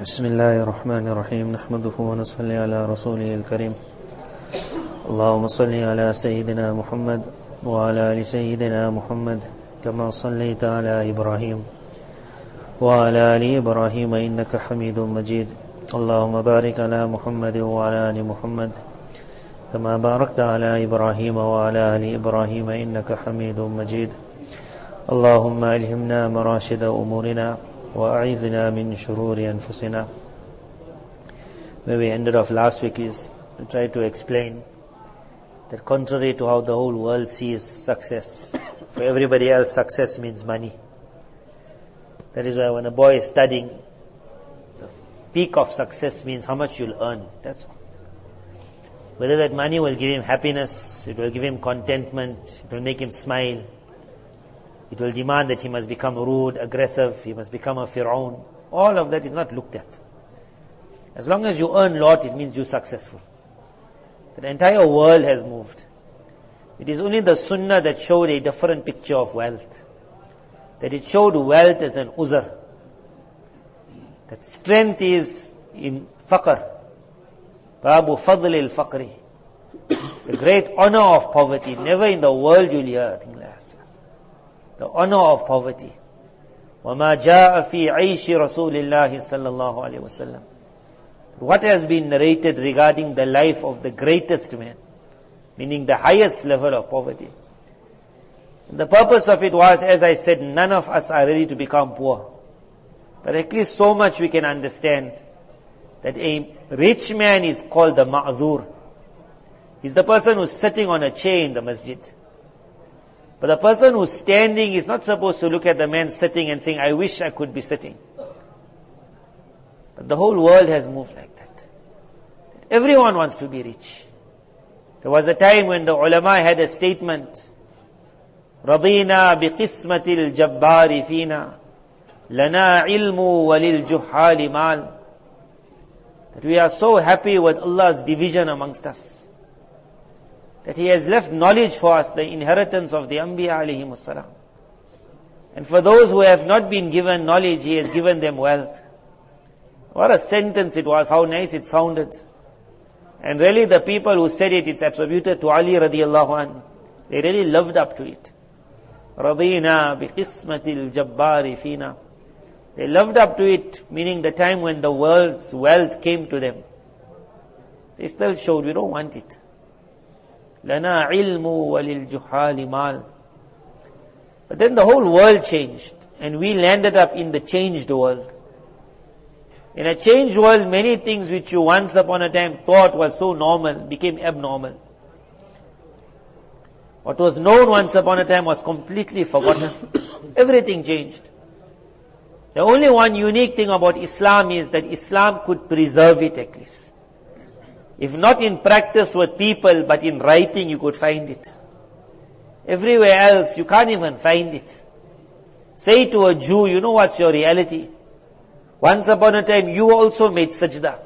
بسم الله الرحمن الرحيم نحمده ونصلي على رسوله الكريم اللهم صل على سيدنا محمد وعلى آل سيدنا محمد كما صليت على إبراهيم وعلى آل إبراهيم إنك حميد مجيد اللهم بارك على محمد وعلى آل محمد كما باركت على إبراهيم وعلى آل إبراهيم إنك حميد مجيد اللهم ألهمنا مراشد أمورنا وأعيذنا من شرور أنفسنا. Where we ended off last week is to try to explain that contrary to how the whole world sees success, for everybody else success means money. That is why when a boy is studying, the peak of success means how much you'll earn. That's all. Whether that money will give him happiness, it will give him contentment, it will make him smile, it will demand that he must become rude, aggressive, he must become a Fir'aun. All of that is not looked at. As long as you earn lot, it means you're successful. The entire world has moved. It is only the Sunnah that showed a different picture of wealth. That it showed wealth as an uzr. That strength is in faqr. Babu fadl al-faqri. The great honor of poverty. Never in the world you'll hear a thing like that. The honor of poverty. وَمَا جَاءَ فِي عَيْشِ رَسُولِ اللَّهِ صَلَّى اللَّهُ عَلَيْهِ وَسَلَّمَ. What has been narrated regarding the life of the greatest man, meaning the highest level of poverty. And the purpose of it was, as I said, none of us are ready to become poor. But at least so much we can understand that a rich man is called the ma'zur. He's the person who's sitting on a chair in the masjid. But the person who's standing is not supposed to look at the man sitting and saying, I wish I could be sitting. But the whole world has moved like that. Everyone wants to be rich. There was a time when the ulama had a statement, رَضِينَا بِقِسْمَةِ الْجَبَّارِ فِينَا لَنَا عِلْمُ وَلِلْجُحَّالِ مَالِ. That we are so happy with Allah's division amongst us. That He has left knowledge for us, the inheritance of the Anbiya alayhimus salam. And for those who have not been given knowledge, He has given them wealth. What a sentence it was, how nice it sounded. And really the people who said it, it's attributed to Ali radiallahu anhu. They really lived up to it. رَضِينَا بِقِسْمَةِ الْجَبَّارِ فِينَا. They lived up to it, meaning the time when the world's wealth came to them. They still showed, we don't want it. لَنَا عِلْمُ وَلِلْجُحَّالِ مَالِ. But then the whole world changed, and we landed up in the changed world. In a changed world, many things which you once upon a time thought was so normal became abnormal. What was known once upon a time was completely forgotten. Everything changed. The only one unique thing about Islam is that Islam could preserve it at least. If not in practice with people, but in writing you could find it. Everywhere else you can't even find it. Say to a Jew, you know what's your reality? Once upon a time you also made sajda.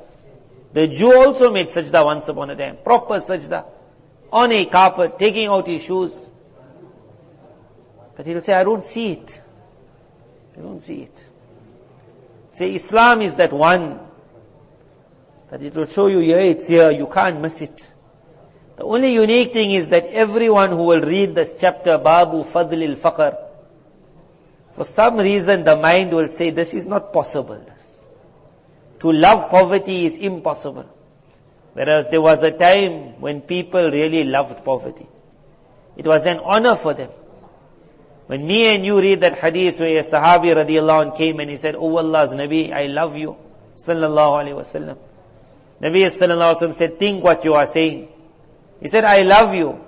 The Jew also made sajda once upon a time. Proper sajda. On a carpet, taking out his shoes. But he'll say, I don't see it. I don't see it. Say Islam is that one that it will show you here, it's here, you can't miss it. The only unique thing is that everyone who will read this chapter, Babu Fadl al-Faqr, for some reason the mind will say, this is not possible. To love poverty is impossible. Whereas there was a time when people really loved poverty. It was an honor for them. When me and you read that hadith where a Sahabi radiallahu anh came and he said, Oh Allah's Nabi, I love you. Sallallahu alayhi wa sallam. Nabi sallallahu alayhi wa sallam said, think what you are saying. He said, I love you.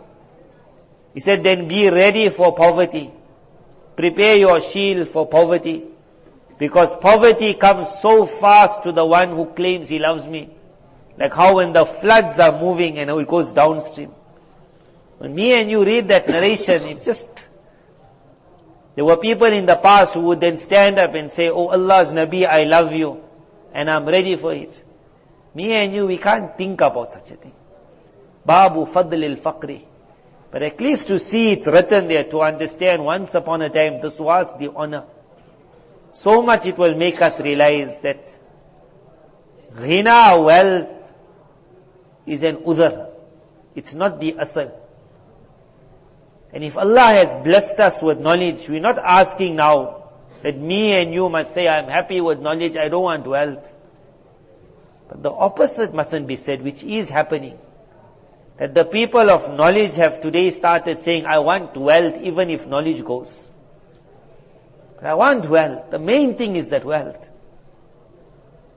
He said, then be ready for poverty. Prepare your shield for poverty. Because poverty comes so fast to the one who claims he loves me. Like how when the floods are moving and it goes downstream. When me and you read that narration, it just... There were people in the past who would then stand up and say, Oh Allah's Nabi, I love you. And I'm ready for it. Me and you, we can't think about such a thing. Babu Fadl al-Faqri. But at least to see it written there, to understand once upon a time, this was the honor. So much it will make us realize that Ghina, wealth, is an udhr. It's not the asal. And if Allah has blessed us with knowledge, we're not asking now that me and you must say, I'm happy with knowledge, I don't want wealth. But the opposite mustn't be said, which is happening. That the people of knowledge have today started saying, I want wealth even if knowledge goes. But I want wealth. The main thing is that wealth.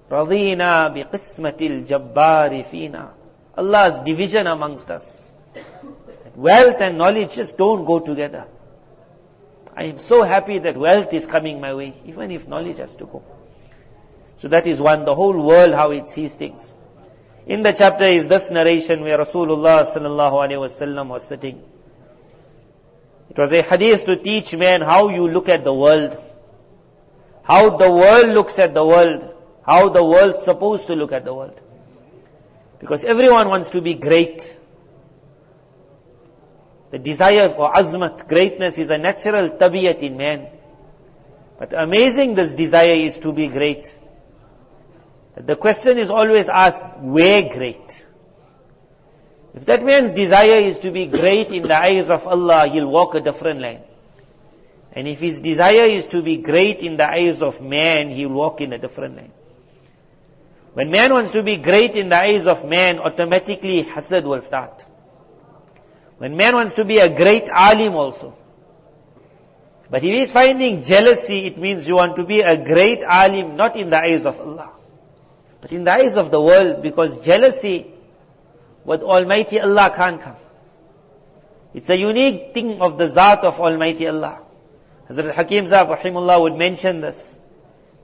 رَضِينَا بِقِسْمَةِ الْجَبَّارِ فِينَا. Allah's division amongst us. That wealth and knowledge just don't go together. I am so happy that wealth is coming my way, even if knowledge has to go. So that is one, the whole world, how it sees things. In the chapter is this narration where Rasulullah sallallahu alaihi wasallam was sitting. It was a hadith to teach man how you look at the world. How the world looks at the world. How the world's supposed to look at the world. Because everyone wants to be great. The desire for azmat, greatness, is a natural tabiyat in man. But amazing this desire is to be great. The question is always asked, where great? If that man's desire is to be great in the eyes of Allah, he'll walk a different line. And if his desire is to be great in the eyes of man, he'll walk in a different line. When man wants to be great in the eyes of man, automatically hasad will start. When man wants to be a great alim also. But if he's finding jealousy, it means you want to be a great alim, not in the eyes of Allah, but in the eyes of the world, because jealousy with Almighty Allah can't come. It's a unique thing of the Zat of Almighty Allah. Hazrat Hakim Sahib Rahimullah would mention this,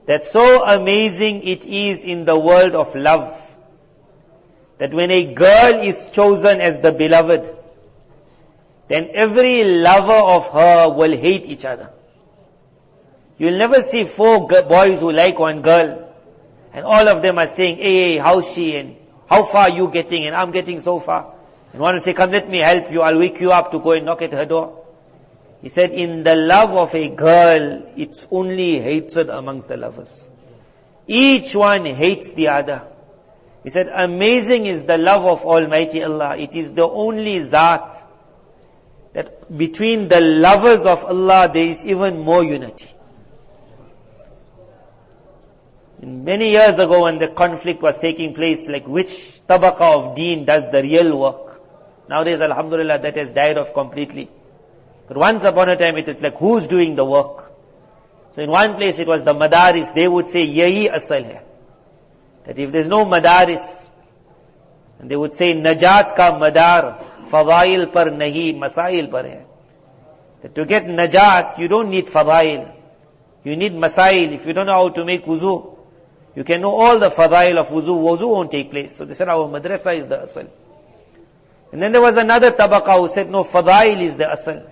that so amazing it is in the world of love, that when a girl is chosen as the beloved, then every lover of her will hate each other. You'll never see four boys who like one girl, and all of them are saying, hey, how's she, and how far are you getting, and I'm getting so far. And one will say, come let me help you, I'll wake you up to go and knock at her door. He said, in the love of a girl, it's only hatred amongst the lovers. Each one hates the other. He said, amazing is the love of Almighty Allah. It is the only Zat that between the lovers of Allah there is even more unity. Many years ago when the conflict was taking place, like which tabaqa of deen does the real work? Nowadays, alhamdulillah, that has died off completely. But once upon a time, it is like, who's doing the work? So in one place, it was the madaris. They would say, yahi asal hai. That if there's no madaris, and they would say, najat ka madar, fadail par nahi, masail par hai. That to get najat, you don't need fadail. You need masail. If you don't know how to make wuzu, you can know all the fadail of wuzu. Wuzu won't take place. So they said, our madrasa is the asal. And then there was another tabaqa who said, no, fadail is the asal.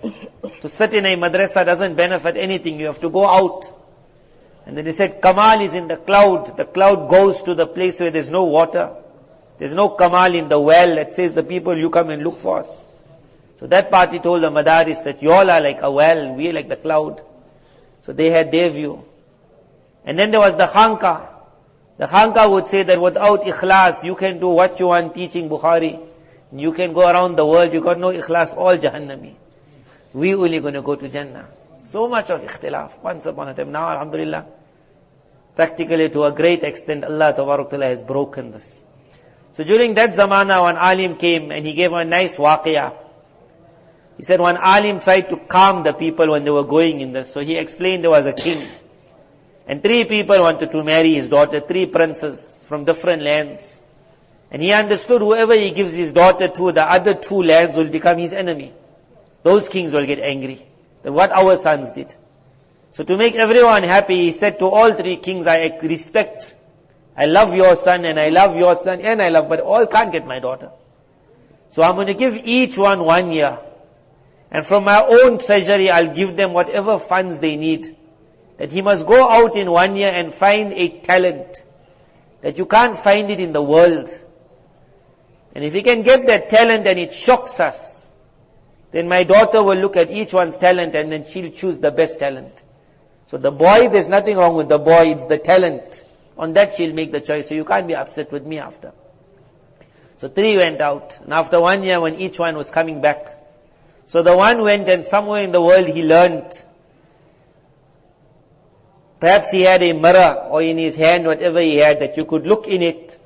To sit in a madrasa doesn't benefit anything. You have to go out. And then they said, kamal is in the cloud. The cloud goes to the place where there's no water. There's no kamal in the well that says, the people, you come and look for us. So that party told the madaris that you all are like a well, we are like the cloud. So they had their view. And then there was the khanka. The khanka would say that without ikhlas, you can do what you want teaching Bukhari. You can go around the world, you got no ikhlas, all Jahannami. We only going to go to Jannah. So much of ikhtilaf, once upon a time. Now, alhamdulillah, practically to a great extent, Allah Ta'ala has broken this. So during that zamana, one alim came and he gave a nice waqiyah. He said one alim tried to calm the people when they were going in this. So he explained there was a king. And 3 people wanted to marry his daughter, 3 princes from different lands. And he understood whoever he gives his daughter to, the other 2 lands will become his enemy. Those kings will get angry. That's what our sons did. So to make everyone happy, he said to all 3 kings, I respect, I love your son and I love your son and I love, but all can't get my daughter. So I'm going to give each one 1 year. And from my own treasury, I'll give them whatever funds they need. That he must go out in 1 year and find a talent that you can't find it in the world. And if he can get that talent and it shocks us, then my daughter will look at each one's talent and then she'll choose the best talent. So the boy, there's nothing wrong with the boy, it's the talent On that she'll make the choice. So you can't be upset with me after. So 3 went out. And after 1 year, when each one was coming back, so the one went, and somewhere in the world he learned. Perhaps he had a mirror or in his hand, whatever he had, that you could look in it.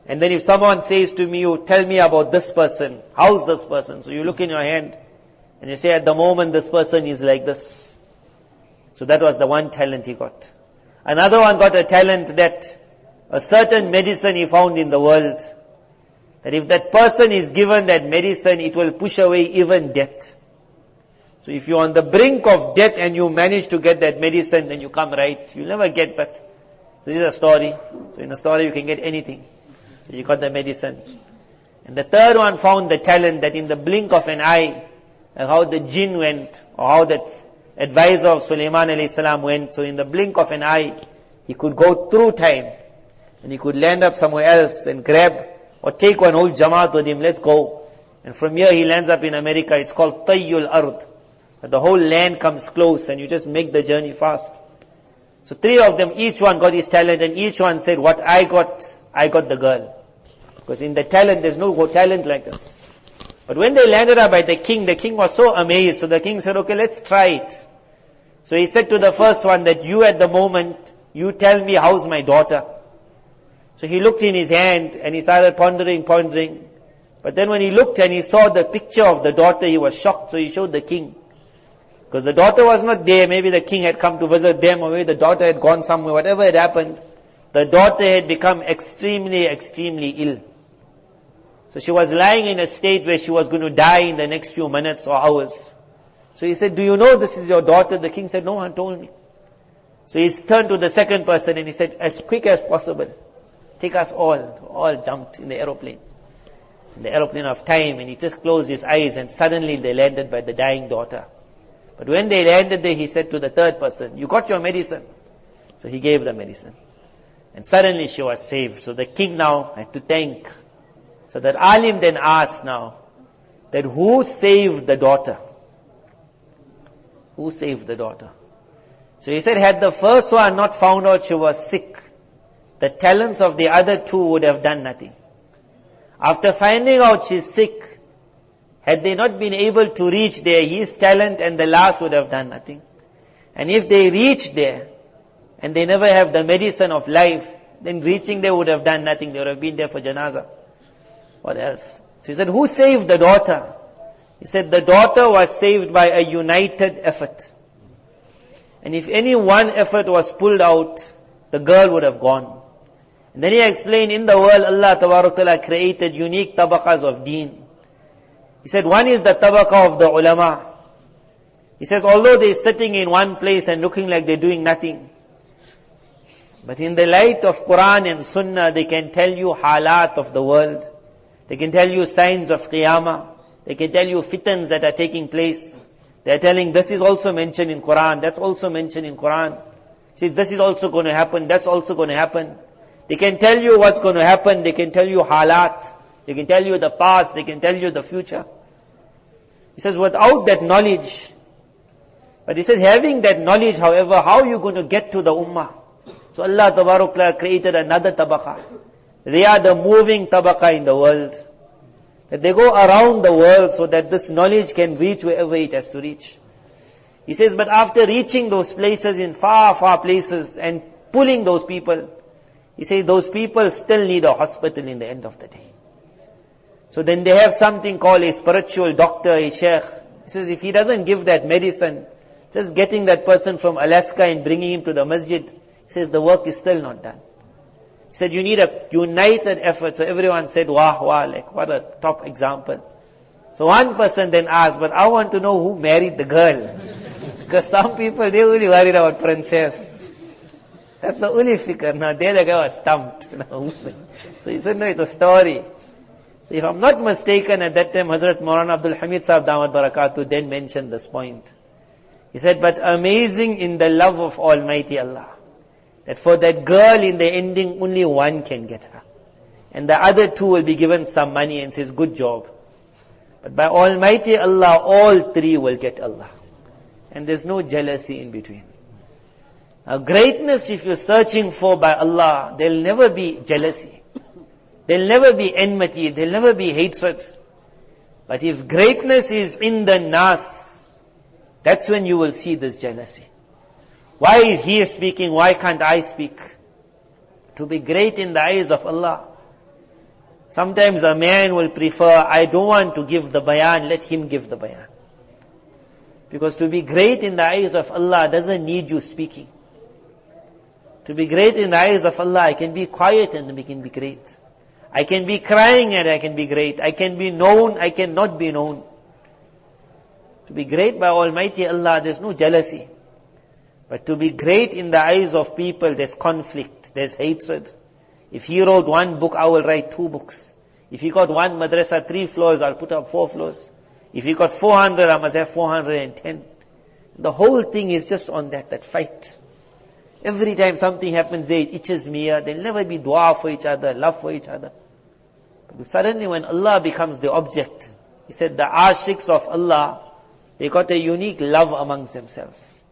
And then if someone says to me, you tell me about this person, how's this person? So you look in your hand and you say, at the moment this person is like this. So that was the one talent he got. Another one got a talent that a certain medicine he found in the world, that if that person is given that medicine, it will push away even death. So if you're on the brink of death and you manage to get that medicine, then you come right. You'll never get, but this is a story. So in a story you can get anything. So you got the medicine. And the third one found the talent that in the blink of an eye, like how the jinn went, or how that advisor of Sulaiman alayhi salam went. So in the blink of an eye, he could go through time, and he could land up somewhere else and grab, or take one whole jamaat with him, let's go. And from here he lands up in America. It's called Tayyul Ard. That the whole land comes close and you just make the journey fast. So 3 of them, each one got his talent, and each one said, what I got the girl. Because in the talent, there's no talent like this. But when they landed up by the king was so amazed. So the king said, okay, let's try it. So he said to the first one that you at the moment, you tell me how's my daughter. So he looked in his hand and he started pondering. But then when he looked and he saw the picture of the daughter, he was shocked. So he showed the king. Because the daughter was not there. Maybe the king had come to visit them, or maybe the daughter had gone somewhere. Whatever had happened, the daughter had become extremely ill. So she was lying in a state where she was going to die in the next few minutes or hours. So he said, do you know this is your daughter? The king said, no one told me. So he turned to the second person and he said, as quick as possible, take us all jumped in the aeroplane of time. And he just closed his eyes, and suddenly they landed by the dying daughter. But when they landed there, he said to the third person, you got your medicine? So he gave the medicine. And suddenly she was saved. So the king now had to thank. So that alim then asked now, that who saved the daughter? Who saved the daughter? So he said, had the first one not found out she was sick, the talents of the other 2 would have done nothing. After finding out she's sick, had they not been able to reach there, his talent and the last would have done nothing. And if they reach there, and they never have the medicine of life, then reaching there would have done nothing. They would have been there for janazah. What else? So he said, who saved the daughter? He said, the daughter was saved by a united effort. And if any one effort was pulled out, the girl would have gone. And then he explained, in the world, Allah Ta'ala created unique tabaqas of deen. He said, one is the tabaqah of the ulama. He says, although they're sitting in one place and looking like they're doing nothing, but in the light of Quran and Sunnah, they can tell you halat of the world. They can tell you signs of qiyamah. They can tell you fitans that are taking place. They're telling, this is also mentioned in Quran, that's also mentioned in Quran. See, this is also going to happen, that's also going to happen. They can tell you what's going to happen, they can tell you halat. They can tell you the past, they can tell you the future. He says, without that knowledge, but he says, having that knowledge, however, how are you going to get to the ummah? So Allah Ta'ala created another tabaqah. They are the moving tabaqah in the world. That they go around the world so that this knowledge can reach wherever it has to reach. He says, but after reaching those places in far places and pulling those people, he says those people still need a hospital in the end of the day. So then they have something called a spiritual doctor, a sheikh. He says if he doesn't give that medicine, just getting that person from Alaska and bringing him to the masjid, he says the work is still not done. He said you need a united effort. So everyone said, wah, like what a top example. So one person then asked, but I want to know who married the girl. Because some people, they only worried about princess. That's the only fikr. Now there the guy was stumped. So he said, no, it's a story. So if I'm not mistaken, at that time, Hazrat Maulana Abdul Hamid Sahib Damat Barakatuh then mentioned this point. He said, but amazing in the love of Almighty Allah, that for that girl in the ending, only one can get her. And the other two will be given some money and says, good job. But by Almighty Allah, all three will get Allah. And there's no jealousy in between. A greatness if you're searching for by Allah, there'll never be jealousy. There'll never be enmity. There'll never be hatred. But if greatness is in the nas, that's when you will see this jealousy. Why is he speaking? Why can't I speak? To be great in the eyes of Allah. Sometimes a man will prefer, I don't want to give the bayan, let him give the bayan. Because to be great in the eyes of Allah doesn't need you speaking. To be great in the eyes of Allah, I can be quiet and we can be great. I can be crying and I can be great. I can be known, I cannot be known. To be great by Almighty Allah, there's no jealousy. But to be great in the eyes of people, there's conflict, there's hatred. If he wrote one book, I will write 2 books. If he got one madrasa 3 floors, I'll put up 4 floors. If he got 400, I must have 410. The whole thing is just on that fight. Every time something happens there, it itches me here. There'll never be dua for each other, love for each other. But suddenly when Allah becomes the object, he said the ashiks of Allah, they got a unique love amongst themselves.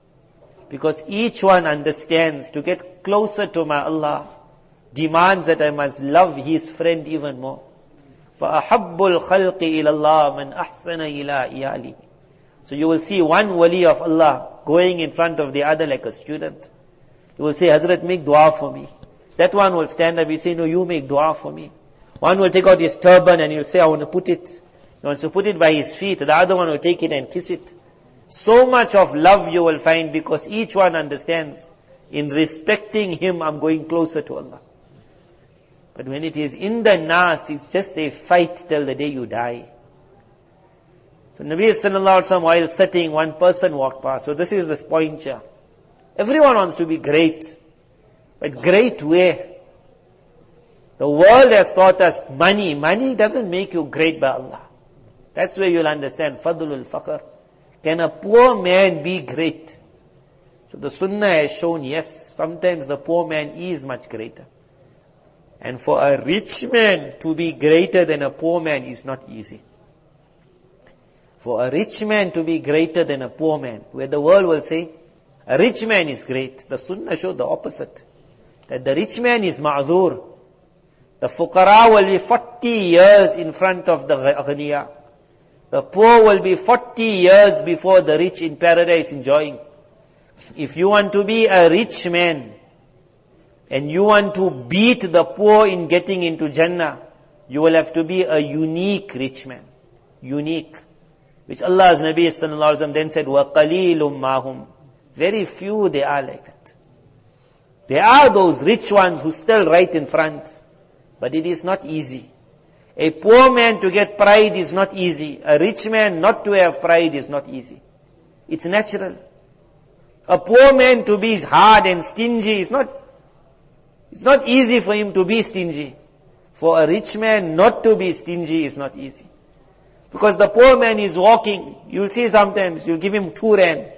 Because each one understands to get closer to my Allah, demands that I must love his friend even more. فَأَحَبُّ الْخَلْقِ إِلَى اللَّهِ مَنْ أَحْسَنَ إِلَىٰ إِيَالِهِ. So you will see one wali of Allah going in front of the other like a student. You will say, Hazrat, make dua for me. That one will stand up, he say, no, you make dua for me. One will take out his turban and he'll say, I want to put it. He wants to put it by his feet. The other one will take it and kiss it. So much of love you will find because each one understands, in respecting him, I'm going closer to Allah. But when it is in the nas, it's just a fight till the day you die. So Nabi sallallahu alaihi wasallam, while sitting, one person walked past. So this is the point here. Everyone wants to be great. But great where? The world has taught us money. Money doesn't make you great by Allah. That's where you'll understand fadlul faqr. Can a poor man be great? So the sunnah has shown, yes, sometimes the poor man is much greater. And for a rich man to be greater than a poor man is not easy. For a rich man to be greater than a poor man, where the world will say, a rich man is great. The sunnah showed the opposite. That the rich man is ma'zur. The fuqara will be 40 years in front of the ghaniya. The poor will be 40 years before the rich in paradise enjoying. If you want to be a rich man, and you want to beat the poor in getting into Jannah, you will have to be a unique rich man. Unique. Which Allah's Nabi sallallahu alaihi wasallam then said, وَقَلِيلٌ مَّاهُمْ. Very few they are like that. There are those rich ones who still right in front. But it is not easy. A poor man to get pride is not easy. A rich man not to have pride is not easy. It's natural. A poor man to be hard and stingy is not, it's not easy for him to be stingy. For a rich man not to be stingy is not easy. Because the poor man is walking, you'll see sometimes, you'll give him 2 rand.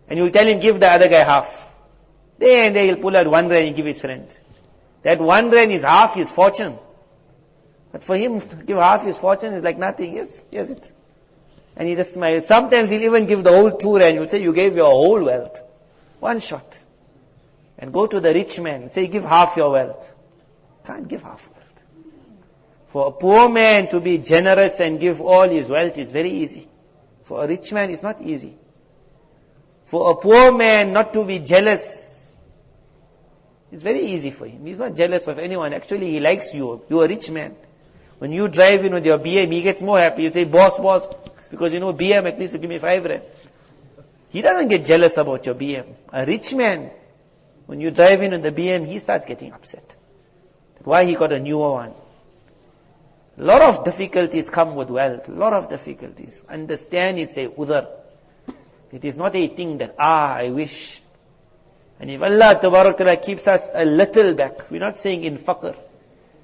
And you'll tell him, give the other guy half. There and there he'll pull out 1 rand and give his friend. That 1 rand is half his fortune. But for him to give half his fortune is like nothing. Yes, yes it. And he just smiles. Sometimes he'll even give the whole 2 rand. You'll say, you gave your whole wealth. 1 shot. And go to the rich man and say, give half your wealth. Can't give half wealth. For a poor man to be generous and give all his wealth is very easy. For a rich man it's not easy. For a poor man not to be jealous, it's very easy for him. He's not jealous of anyone. Actually, he likes you. You're a rich man. When you drive in with your BM, he gets more happy. You say, boss, because you know BM at least give me 5 rand. He doesn't get jealous about your BM. A rich man, when you drive in with the BM, he starts getting upset. Why he got a newer one? A lot of difficulties come with wealth. A lot of difficulties. Understand it's a udhar. It is not a thing that, I wish. And if Allah Ta'ala keeps us a little back, we're not saying in faqr,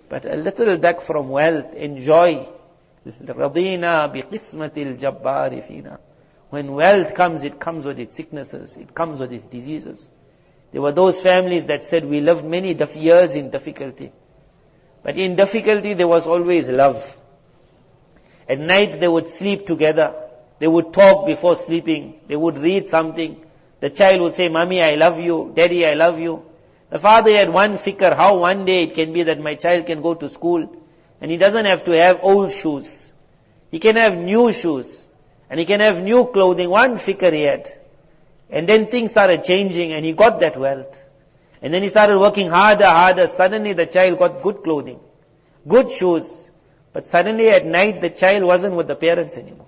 but a little back from wealth, enjoy. رَضِينَا بِقِسْمَةِ الْجَبَّارِ فِينَا. When wealth comes, it comes with its sicknesses, it comes with its diseases. There were those families that said, we lived many years in difficulty. But in difficulty, there was always love. At night, they would sleep together. They would talk before sleeping. They would read something. The child would say, Mommy, I love you. Daddy, I love you. The father had one fikr, how one day it can be that my child can go to school and he doesn't have to have old shoes. He can have new shoes and he can have new clothing. One fikr he had. And then things started changing and he got that wealth. And then he started working harder. Suddenly the child got good clothing, good shoes. But suddenly at night the child wasn't with the parents anymore.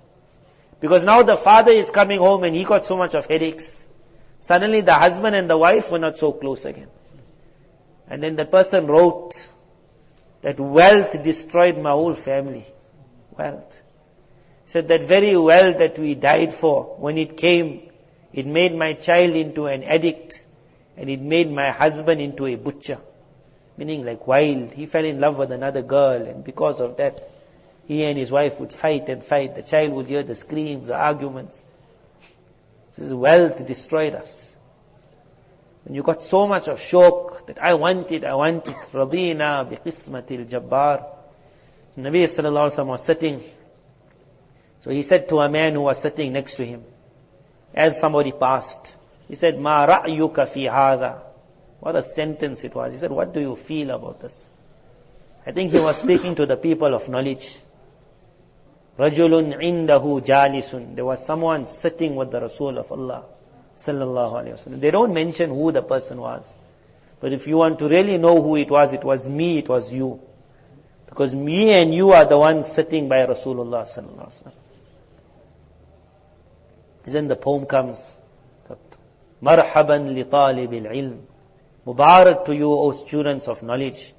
Because now the father is coming home and he got so much of headaches. Suddenly the husband and the wife were not so close again. And then the person wrote that wealth destroyed my whole family. Wealth. He said that very wealth that we died for, when it came, it made my child into an addict and it made my husband into a butcher. Meaning like wild. He fell in love with another girl and because of that, he and his wife would fight. The child would hear the screams, the arguments. This is wealth destroyed us. When you got so much of shauq that I want it. Radina bi qismatil jabbar. So Nabi sallallahu alaihi wasallam was sitting. So he said to a man who was sitting next to him, as somebody passed, he said, Ma ra'yuka fi hadha. What a sentence it was. He said, what do you feel about this? I think he was speaking to the people of knowledge. Rajulun indahu jalisun. There was someone sitting with the Rasul of Allah sallallahu alaihi wasallam. They don't mention who the person was. But if you want to really know who it was me, it was you. Because me and you are the ones sitting by Rasulullah sallallahu alaihi wasallam. Then the poem comes. Marhaban li talibil ilm. Mubarak to you, O students of knowledge.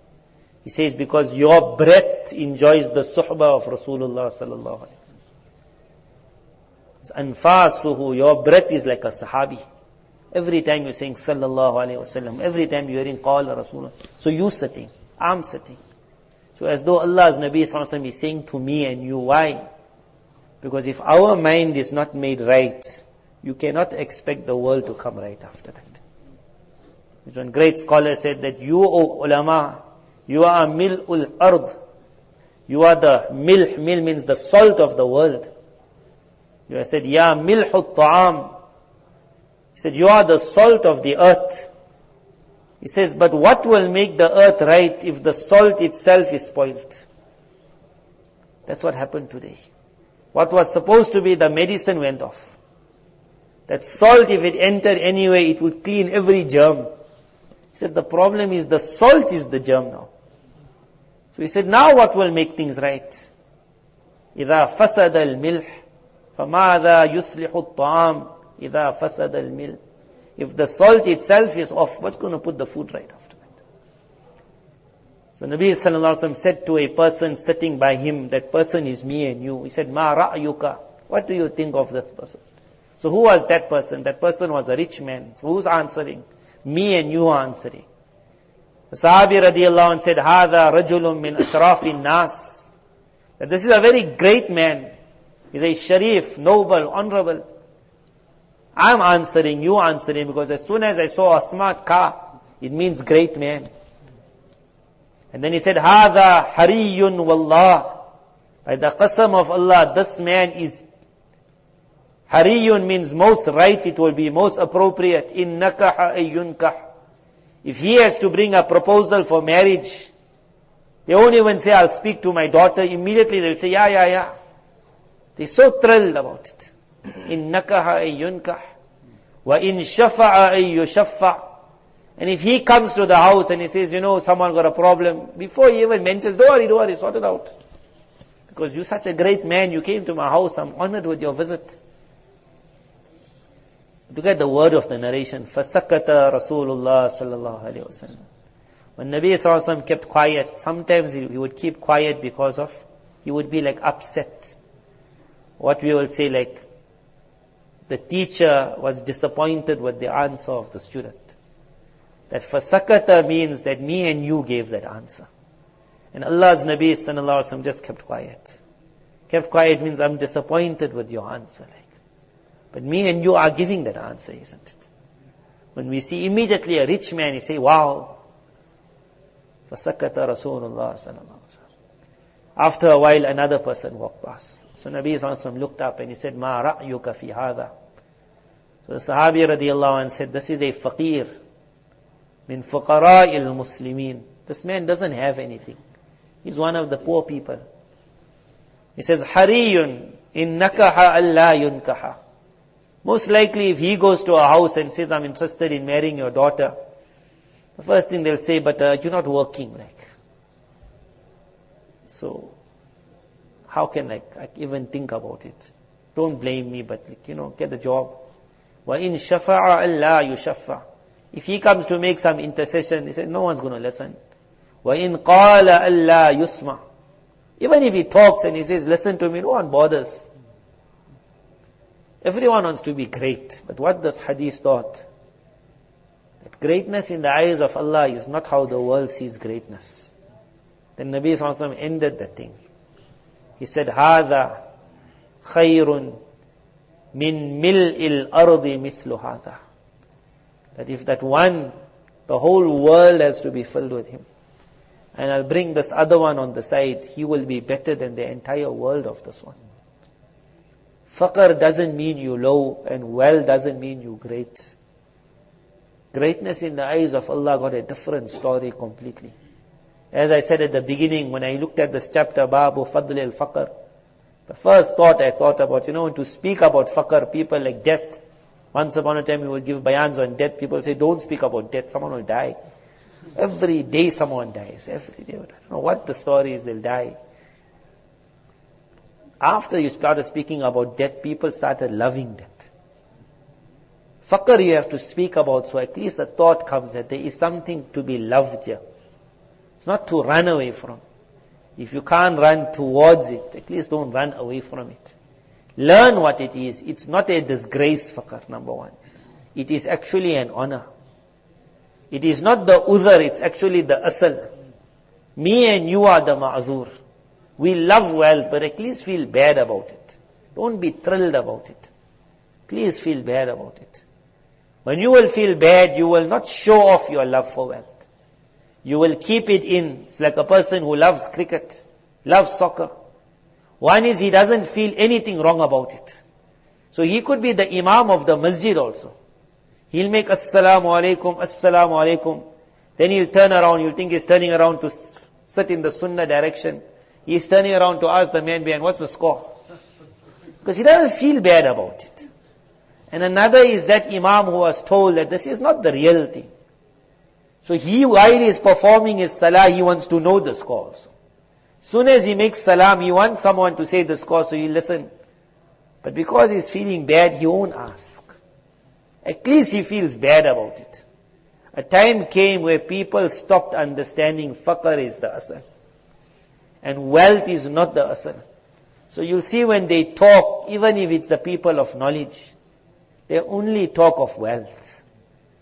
He says, because your breath enjoys the suhbah of Rasulullah sallallahu alaihi wasallam. Anfasuhu, your breath is like a sahabi. Every time you're saying sallallahu alaihi wasallam, every time you're hearing qala Rasulullah. So you sitting, I'm sitting. So as though Allah's Nabi sallallahu alaihi wasallam is saying to me and you, why? Because if our mind is not made right, you cannot expect the world to come right after that. Which one great scholar said that you, O ulama, you are mil'ul ard. You are the milh. Mil means the salt of the world. You have said, Ya milhut ta'am. He said, you are the salt of the earth. He says, but what will make the earth right if the salt itself is spoiled? That's what happened today. What was supposed to be the medicine went off. That salt, if it entered anyway, it would clean every germ. He said, the problem is the salt is the germ now. So he said, now what will make things right? إِذَا فَسَدَ الْمِلْحِ فَمَاذَا يُصْلِحُ الطَّعَامِ إِذَا فَسَدَ الْمِلْحِ. If the salt itself is off, what's going to put the food right after that? So Nabi sallallahu alaihi wasallam said to a person sitting by him, that person is me and you. He said, Ma ra'yuka. What do you think of that person? So who was that person? That person was a rich man. So who's answering? Me and you are answering. The Sahabi radiallahu anh said, Hada rajulun min ashrafin nas. That this is a very great man. He's a sharif, noble, honorable. I'm answering, you answering, because as soon as I saw a smart car, it means great man. And then he said, Hada hariyun wallah. By the qasam of Allah, this man is hariyun means most right, it will be most appropriate. In nakaha ayyunkah. If he has to bring a proposal for marriage, they won't even say, I'll speak to my daughter. Immediately they'll say, yeah. They're so thrilled about it. In nakaha ayyunkah. Wa in shafa'a ayyushaffa'. And if he comes to the house and he says, someone got a problem, before he even mentions, don't worry, sort it out. Because you're such a great man, you came to my house, I'm honored with your visit. Look at the word of the narration. فَسَكَّتَ رَسُولُ اللَّهِ صَلَّى اللَّهُ عَلَيْهِ وَسَلَّمَ. When Nabi sallallahu alaihi wasallam kept quiet, sometimes he would keep quiet because of, he would be like upset. What we will say like, the teacher was disappointed with the answer of the student. That fasakata means that me and you gave that answer. And Allah's Nabi sallallahu alaihi wasallam just kept quiet. Kept quiet means I'm disappointed with your answer. But me and you are giving that answer, isn't it? When we see immediately a rich man, you say, wow. Fasakata Rasulullah sallallahu alaihi wasallam. After a while, another person walked past. So Nabi sallallahu alaihi wasallam looked up and he said, Ma ra'yuka fi hadha. So the Sahabi radiallahu anh said, this is a faqir min fuqara'il muslimin. This man doesn't have anything. He's one of the poor people. He says, hariyun in nakaha alla yunkaha. Most likely if he goes to a house and says, I'm interested in marrying your daughter, the first thing they'll say, but you're not working. So, how can I even think about it? Don't blame me, but get a job. وَإِن شَفَعَ أَلَّا يُشَفَّعَ. If he comes to make some intercession, he says, no one's going to listen. وَإِن قَالَ أَلَّا يُسْمَعَ. Even if he talks and he says, listen to me, no one bothers. Everyone wants to be great. But what does hadith taught? That greatness in the eyes of Allah is not how the world sees greatness. Then Nabi sallallahu alaihi wasallam ended the thing. He said, هَذَا خَيْرٌ مِّن مِلْءِ الْأَرْضِ مِثْلُ هَذَا. That if that one, the whole world has to be filled with him. And I'll bring this other one on the side, he will be better than the entire world of this one. Faqr doesn't mean you low, and well doesn't mean you great. Greatness in the eyes of Allah got a different story completely. As I said at the beginning, when I looked at this chapter, Babu Fadl al-Faqr, the first thought I thought about, to speak about faqr, people like death. Once upon a time we would give bayans on death. People say, don't speak about death, someone will die. Every day someone dies, every day. I don't know what the story is, they'll die. After you started speaking about death, people started loving death. Faqr you have to speak about, so at least a thought comes that there is something to be loved here. It's not to run away from. If you can't run towards it, at least don't run away from it. Learn what it is. It's not a disgrace, faqr, number one. It is actually an honor. It is not the udhr, it's actually the asal. Me and you are the ma'zur. We love wealth, but at least feel bad about it. Don't be thrilled about it. Please feel bad about it. When you will feel bad, you will not show off your love for wealth. You will keep it in. It's like a person who loves cricket, loves soccer. One is he doesn't feel anything wrong about it. So he could be the imam of the masjid also. He'll make assalamu alaikum. Then he'll turn around, you'll think he's turning around to sit in the sunnah direction. He's turning around to ask the man behind, what's the score? Because he doesn't feel bad about it. And another is that imam who was told that this is not the real thing. So he, while he is performing his salah, he wants to know the score also. Soon as he makes salam, he wants someone to say the score, so he listen. But because he's feeling bad, he won't ask. At least he feels bad about it. A time came where people stopped understanding faqr is the asal. And wealth is not the asal. So you'll see when they talk, even if it's the people of knowledge, they only talk of wealth.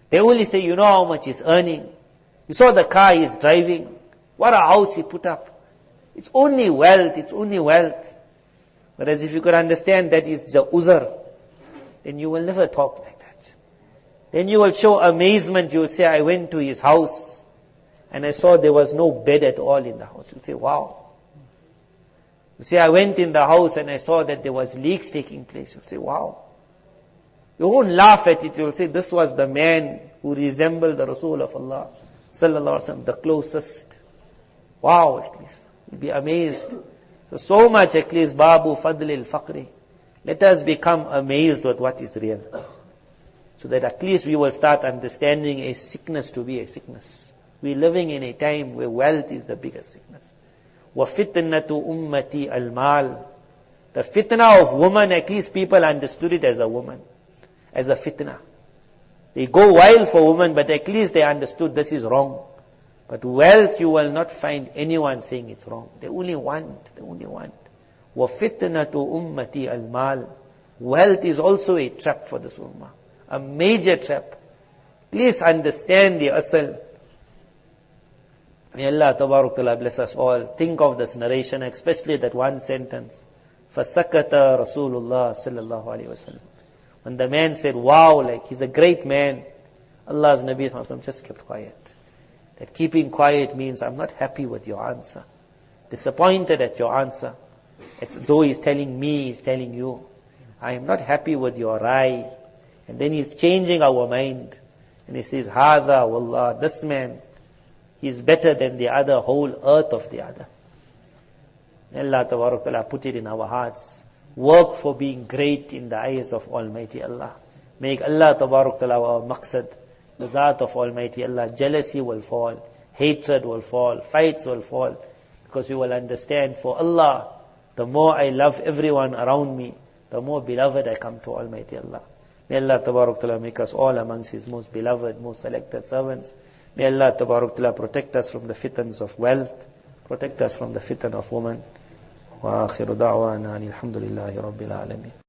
They only say, you know how much he's earning. You saw the car he's driving. What a house he put up. It's only wealth, it's only wealth. Whereas if you could understand that is the uzr, then you will never talk like that. Then you will show amazement. You will say, I went to his house and I saw there was no bed at all in the house. You'll say, wow. You say, I went in the house and I saw that there was leaks taking place. You'll say, wow. You won't laugh at it. You'll say, this was the man who resembled the Rasul of Allah, sallallahu alaihi wasallam, the closest. Wow, at least. You'll be amazed. So much at least, Babu Fadl al-Faqri. Let us become amazed with what is real. So that at least we will start understanding a sickness to be a sickness. We're living in a time where wealth is the biggest sickness. وَفِتْنَةُ أُمَّتِي الْمَالِ. The fitna of woman, at least people understood it as a woman, as a fitna. They go wild for women, but at least they understood this is wrong. But wealth, you will not find anyone saying it's wrong. They only want. وَفِتْنَةُ أُمَّتِي الْمَالِ. Wealth is also a trap for this ummah. A major trap. Please understand the asal. May Allah Tabarak Ta'ala bless us all. Think of this narration, especially that one sentence. فَسَكَتَ رَسُولُ اللَّهِ صَلَّى اللَّهُ عَلَيْهِ وَسَلَّمَ. When the man said, wow, like he's a great man, Allah's Nabi ﷺ just kept quiet. That keeping quiet means, I'm not happy with your answer. Disappointed at your answer. It's though he's telling me, he's telling you. I am not happy with your rai. And then he's changing our mind. And he says, Hada wallah, this man, he's better than the other, whole earth of the other. May Allah Tabarak Ta'ala put it in our hearts. Work for being great in the eyes of Almighty Allah. Make Allah Tabarak Ta'ala our maqsad. The Zat of Almighty Allah. Jealousy will fall. Hatred will fall. Fights will fall. Because we will understand, for Allah, the more I love everyone around me, the more beloved I come to Almighty Allah. May Allah Tabarak Ta'ala make us all amongst His most beloved, most selected servants. May Allah Tabarak Ta'ala protect us from the fitans of wealth, protect us from the fitan of woman. Wa akhiru da'wana alhamdulillahi rabbil alameen.